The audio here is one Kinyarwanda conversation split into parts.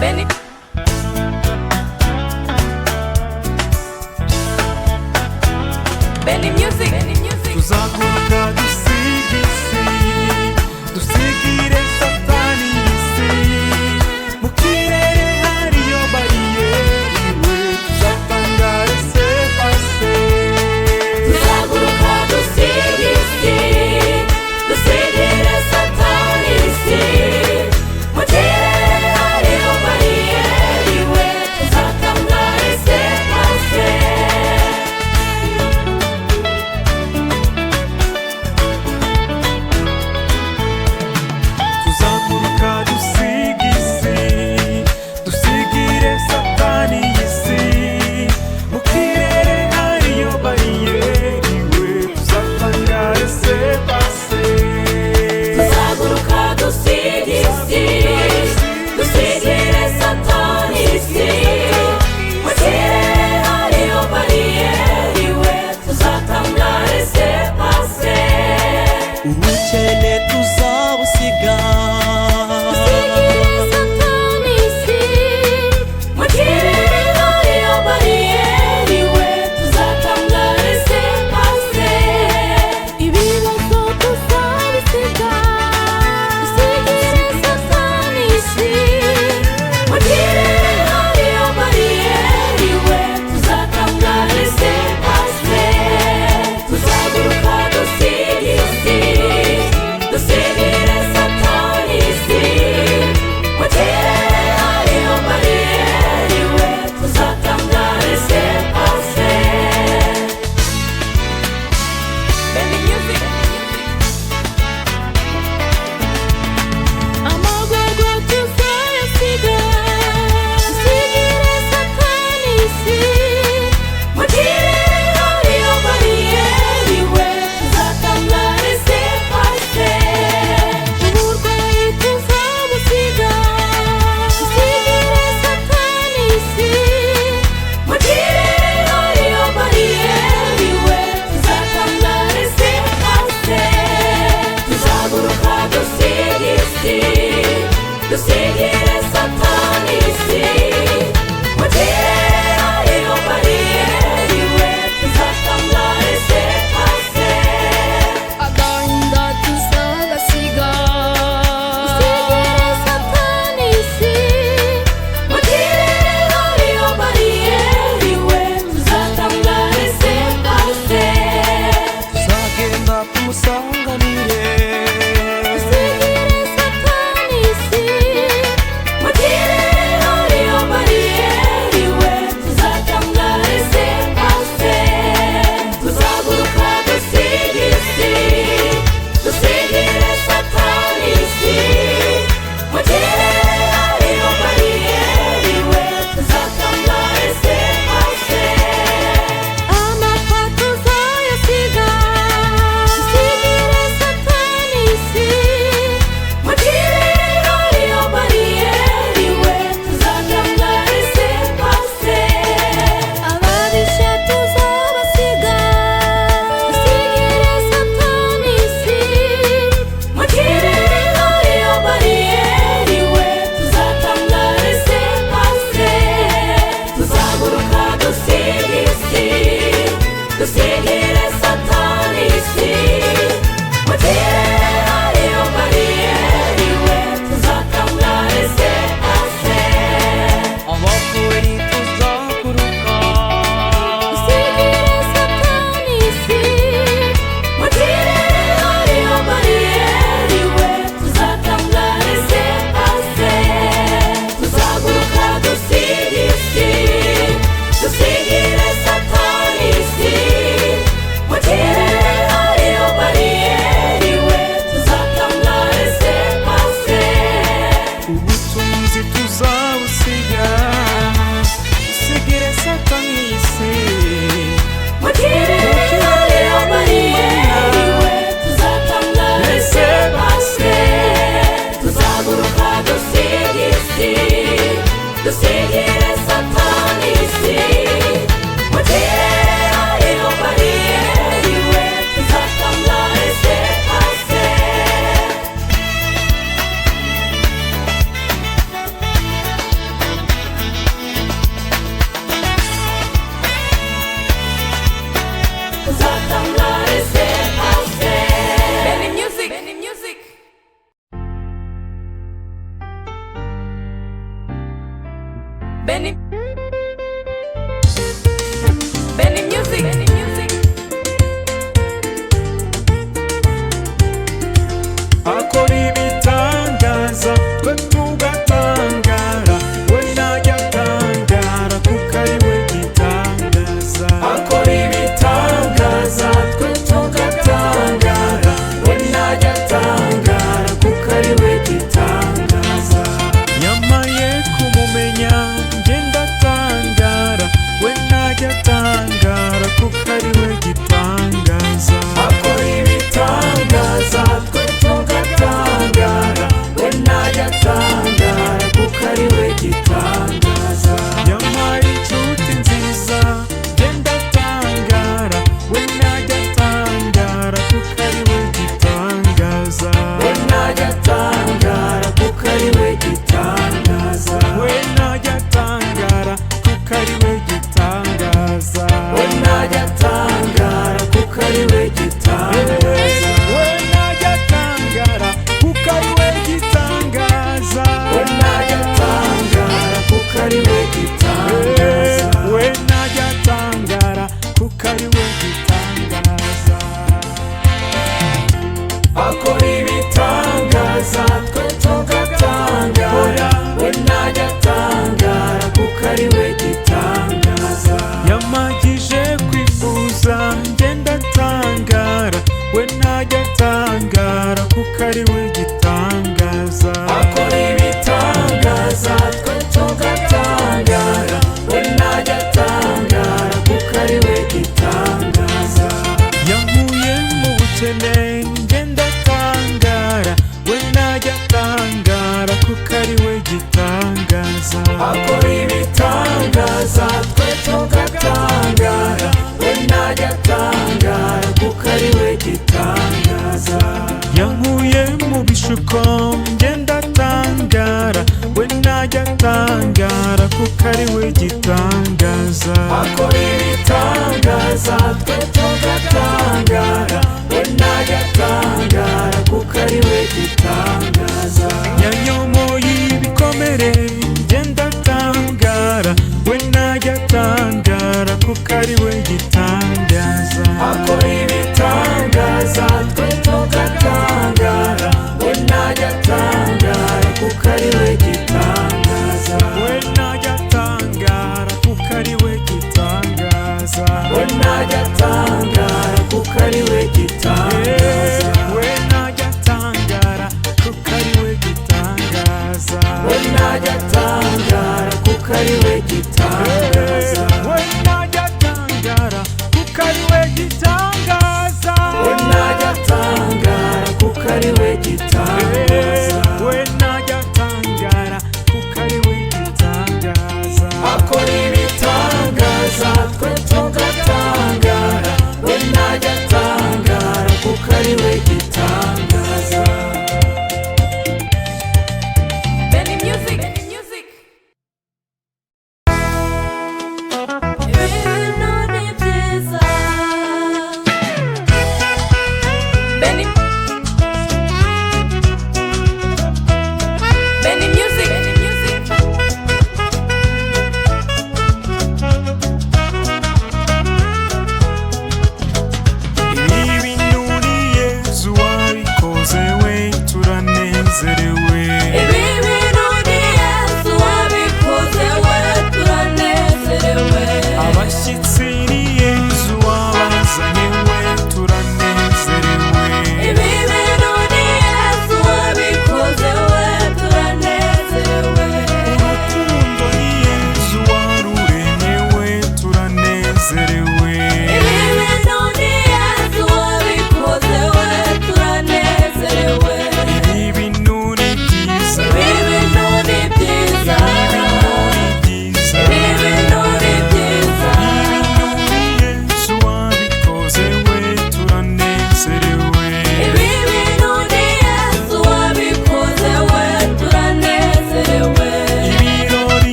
Benny Music. Tuzaguruka dusiga isi, dusigire satani isi. Mu kirere hariyo bariyeri we tuzatangare sepase. Tuzaguruka dusiga isi, dusigire satani isi. Mu kirere hariyo bariyeri we tuzatangare sepase. Tuzaguruka dusiga isi, dusigire satani isi. Mu kirere hariyo bariyeri we tuzatangare sepase. Tuzaguruka dusiga isi, dusigire satani isi. Mu kirere hariyo bariyeri we tuzatangare sepase. Ubukene tuzabusiga, Dusigire satani isi. Mu kirere hariyo bariyeri we tuzatangare sepase. Ibibazo tuzabisiga, dusigire satani isi. Mu kirere hariyo bariyeri we tuzatangare sepase. Tuzaguruka dusiga isi, dusigire satani isi. Mu kirere hariyo bariyeri we tuzatangare sepase. Benny Music. Amagorwa tuzayasiga, dusigire satani isi. Mu kirere hariyo bariyeri we tuzatangare sepase. Uburwayi tuzabusiga, dusigire satani isi. Mu kirere hariyo bariyeri we tuzatangare sepase. Tuzaguruka dusiga isi, dusigire satani isi. Mu kirere hariyo bariyeri we tuzatangare sepase. Agahinda tuzagasiga, dusigire satani isi. Mu kirere hariyo bariyeri we tuzatangare sepase. tuzagenda tumusanganire. Dusigire satani isi. Mu kirere hariyo bariyeri we tuzatangare sepase. Tuzaguruka dusiga isi, dusigire satani isi. Mu kirere hariyo bariyeri we tuzatangare sepase. Amapfa tuzayasiga, dusigire satani isi. Mu kirere hariyo bariyeri we tuzatangare sepase. Ababisha tuzabasiga, dusigire satani isi. Mu kirere hariyo bariyeri we tuzatangare sepase. Tuzaguruka dusiga isi, dusigire satani isi. Mu kirere hariyo bariyeri we tuzatangare sepase. Abakuri tuzaguruka, Dusigire satani isi. Mu kirere hariyo bariyeri we tuzatangare sepase. Tuzaguruka dusiga isi, dusigire satani isi. Mu kirere hariyo bariyeri we tuzatangare sepase. Ubutunzi tuzabusiga, dusigire satani isi. Mu kirere hariyo bariyeri we tuzatangare sepase. Tuzaguruka dusiga isi, dusigire satani isi. Mu kirere hariyo bariyeri we tuzatangare sepase. Benny Music. akora ibitangaza twe tugatangara we najya atangara kuko ari we gitangaza Akora ibitangaza twe tugatangara we najya atangara kuko ari we gitangaza yamaye kumumenya ngenda atangara we najya atangara kuko ari we gitangaza Akora ibitangaza twe tugatangara we najya atangara kuko ari we gitangaza yamaye inshuti nziza ngenda atangara we najya atangara kuko ari we gitangaza we najya atangara kuko ari we gitangaza we najya atangara kuko ari we gitangaza we najya atangara kuko ari we gitangaza we najya atangara kuko ari we gitangaza we najya atangara kuko ari we gitangaza we najya atangara kuko ari we gitangaza akora ibitangaza twe tugatangara we najya atangara kuko ari we gitangaza yamagije kwifuza ngenda atangara we najya atangara kuko ari we gitangaza akora ibitangaza twe tugatangara we najya atangara kuko ari we gitangaza yankuye mu bukene ngenda atangara we najya atangara kuko ari we gitangaza akora ibitangaza twe tugatangara we najya atangara kuko ari we gitangaza yankuye mu bishuko ngenda atangara we najya atangara kuko ari we gitangaza akora ibitangaza twe tugatangara we najya atangara kuko ari we gitangaza yanyomoye ibikomere ngenda atangara we najya atangara kuko ari we gitangaza akora ibitangaza twe tugatangara we najya atangara kuko ari we gitangaza we najya atangara kuko ari we gitangaza we najya atangara kuko ari we gitangaza we najya atangara kuko ari we gitangaza we najya atangara kuko ari we gitangaza we najya atangara kuko ari we gitangaza we najya atangara kuko ari we gitangaza we najya atangara kuko ari we gitangaza akora ibitangaza twe tugatangara we najya atangara kuko ari we gitangaza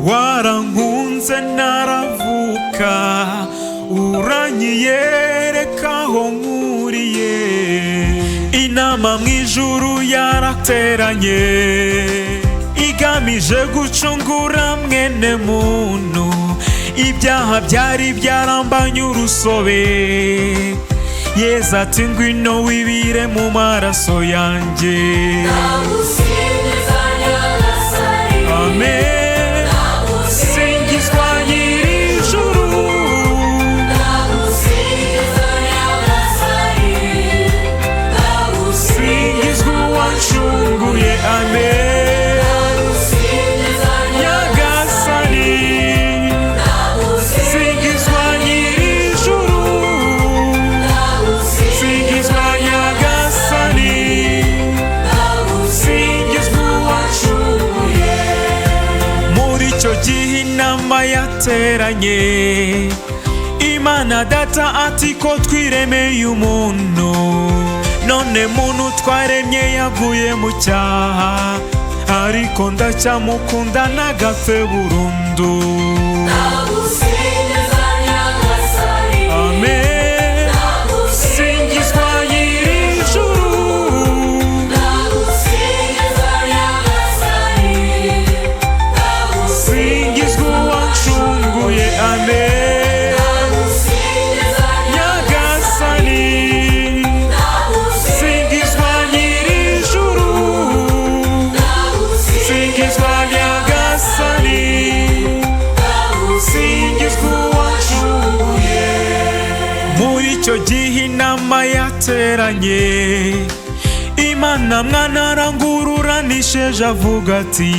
warankunze naravuka, uranyiyereka aho nkuriye. Inama mu ijuru yarateranye, igamije gucungura mwene muntu. Ibyaha byari byarambanye urusobe, Yesu ati ngwino wibire mu maraso yanjye. Amen. Singizwa nyir'ijuru, singizwa uwancunguye. Amen. Nyagasani, singizwa nyir'ijuru, singizwa Nyagasani, singizwa uwancunguye. Muri icyo gihe inama yateranye, Imana Data ati ko twiremeye umuntu, none muntu twaremye yaguye mu cyaha, ariko ndacyamukunda ntagapfe burundu. Amen. Singizwa nyir'ijuru, singizwa uwancunguye. Amen. Nyagasani, singizwa nyir'ijuru, singizwa Nyagasani, singizwa uwancunguye. Muri icyo gihe inama yateranye, Imana Mwana arangururanisheje avuga ati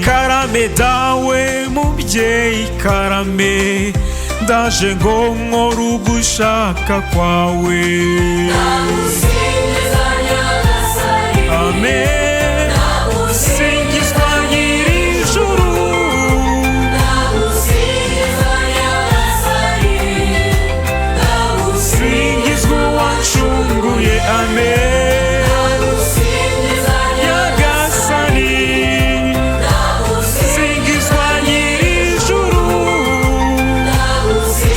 karame dawe mubyeyi karame, ndaje ngo nkore ugushaka kwawe. Amen. Singizwa nyir'ijuru, singizwa uwancunguye. Amen. Nyagasani, singizwa nyir'ijuru,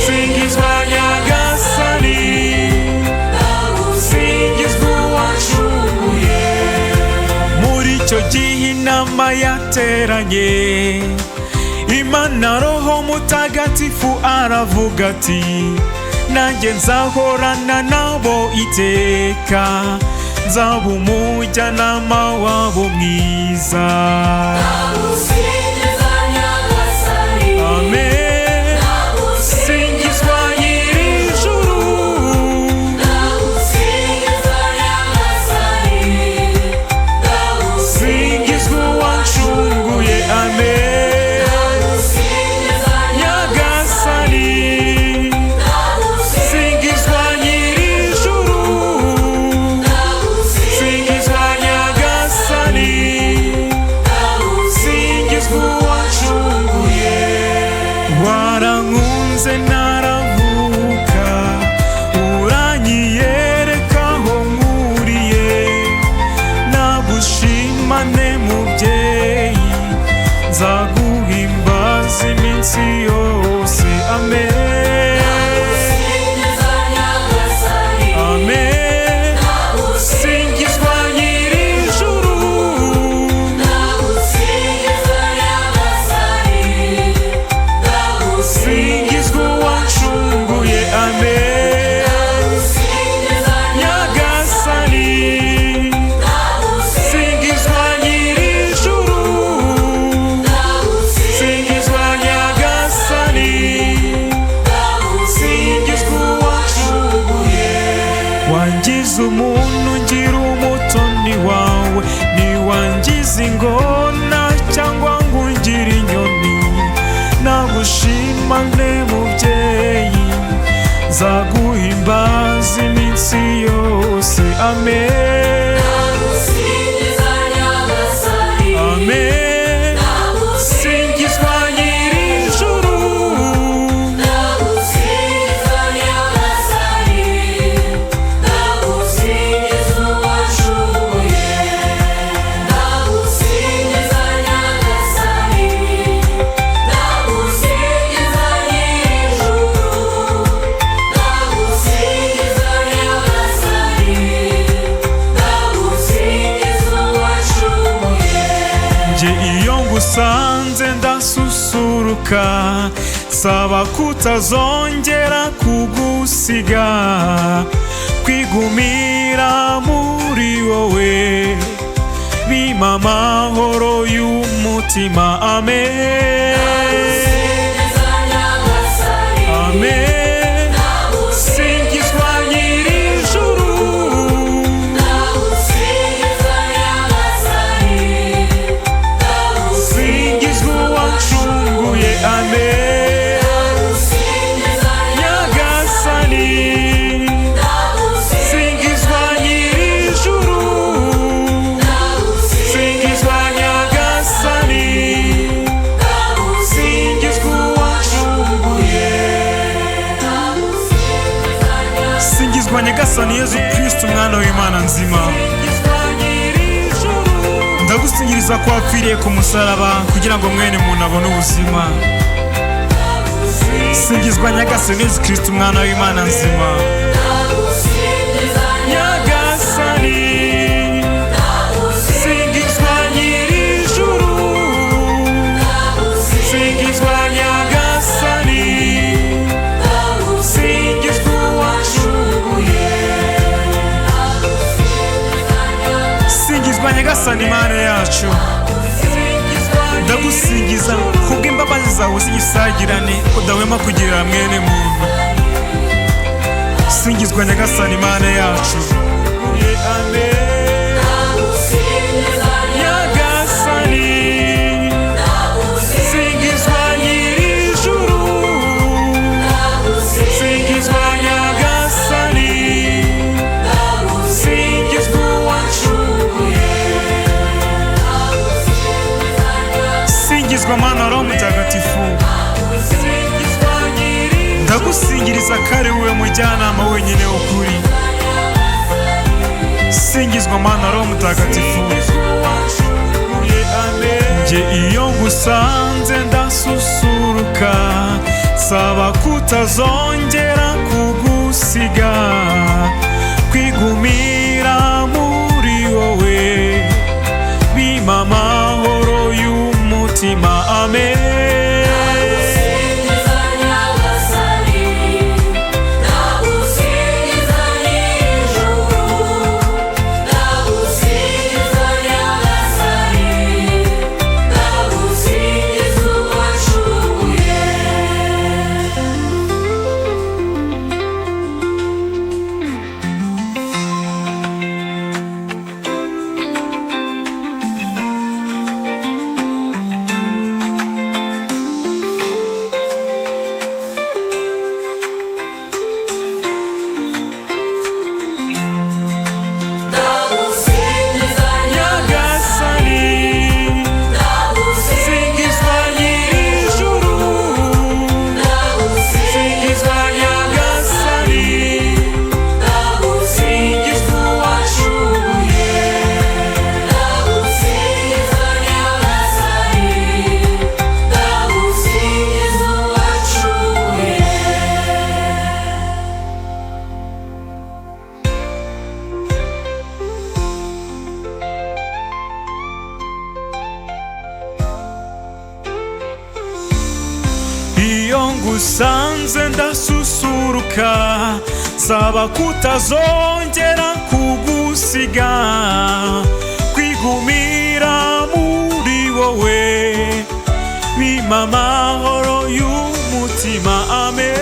singizwa Nyagasani, singizwa uwancunguye. Muri icyo gihe inama yateranye, Imana Roho Mutagatifu aravuga ati nanjye nzahorana nabo iteka, nzaba umujyanama wabo mwiza. Amen. Singizwa nyir'ijuru, singizwa uwancunguye. Amen. Nyagasani, singizwa nyir'ijuru, singizwa Nyagasani, singizwa uwancunguye. Warankunze naravuka, uranyiyereka aho nkuriye. Nagushimane mubyeyi, nzaguhimbaza iminsi yose. Amen. Amen. Singizwa nyir'ijuru, singizwa uwancunguye. Amen. Nyagasani, singizwa nyir'ijuru, singizwa Nyagasani, singizwa uwancunguye. Wangize umuntu ngira umutoni wawe, ntiwangize ingona cyangwa ngo ungire inyoni. Nagushimane mubyeyi, nzaguhimbaza iminsi yose. Amen. Amen. Singizwa nyir'ijuru, nje iyo ngusanze ndasusuruka, saba kutazongera kugusiga, kwigumira muri wowe bimpa amahoro y'umutima. Amen, amen. Singizwa nyir'ijuru, singizwa uwancunguye. Amen, nyagasani. Singizwa nyir'ijuru, singizwa nyagasani, singizwa uwancunguye. Singizwa nyagasani Yezu Kristo, umwana w'Imana nzima. Ndagusingiriza ko wapfiriye ku musaraba kugira ngo mwene muntu abone ubuzima. Singizwa nyagasani Yezu Kristo, umwana w'Imana nzima. Nyagasani, singizwa nyir'ijuru, singizwa nyagasani, singizwa uwancunguye. Singizwa nyagasani Mana yacu, ndagusingiza kubw'imbabazi zawe z'igisagirane udahwema kugirira mwene muntu. Singizwa nyagasani Mana yacu. Amen, nyagasani. Singizwa nyir'ijuru, singizwa nyagasani, singizwa uwancunguye. Singizwa Mana Roho Mutagatifu, ndagusingiriza ko ari wowe mujyanama wenyine w'ukuri. Singizwa Mana Roho Mutagatifu. Nje iyo ngusanze ndasusuruka, saba kutazongera kugusiga, kwigumira muri wowe bimpa amahoro y'umutima. Amen, iyo ngusanze ndasusuruka, saba kutazongera kugusiga, kwigumira muri wowe bimpa amahoro y'umutima. Amen.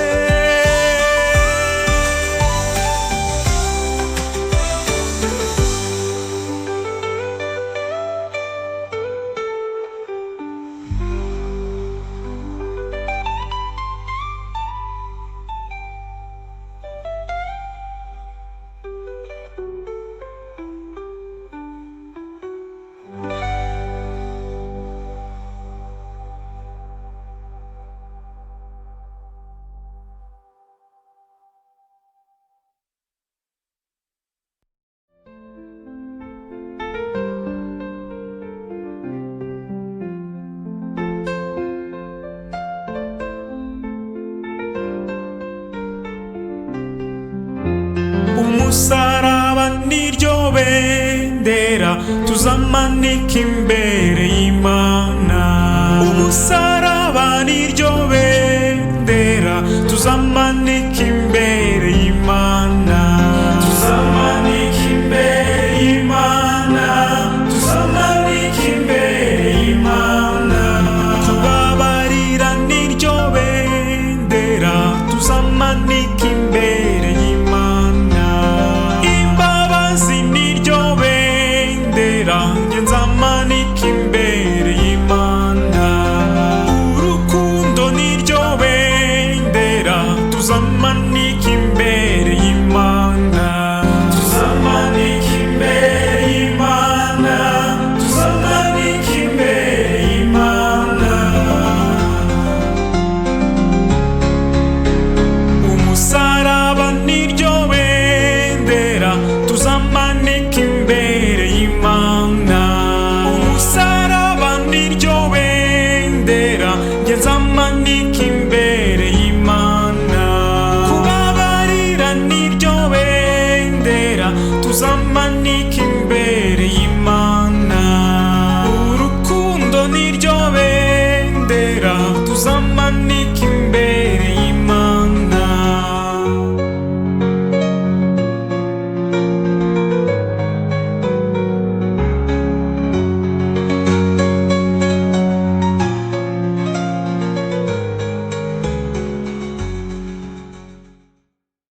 umusaraba niryo bendera tuzamanika imbere y'Imana. umusaraba niryo bendera tuzamanika imbere y'Imana, tuzamanika imbere y'Imana, tuzamanika imbere y'Imana. Kubabarira niryo bendera tuzamanika imbere y'Imana, imbabazi niryo bendera njye nzamanika imbere y'Imana, urukundo niryo bendera tuzamanika imbere y'Imana, tuzamanika imbere y'Imana, tuzamanika imbere y'Imana. Umusaraba niryo bendera tuzamanika imbere y'Imana, umusaraba niryo bendera njye nzamanika imbere y'Imana, kubabarira niryo bendera tuzamanika imbere y'Imana, urukundo niryo bendera tuzamanika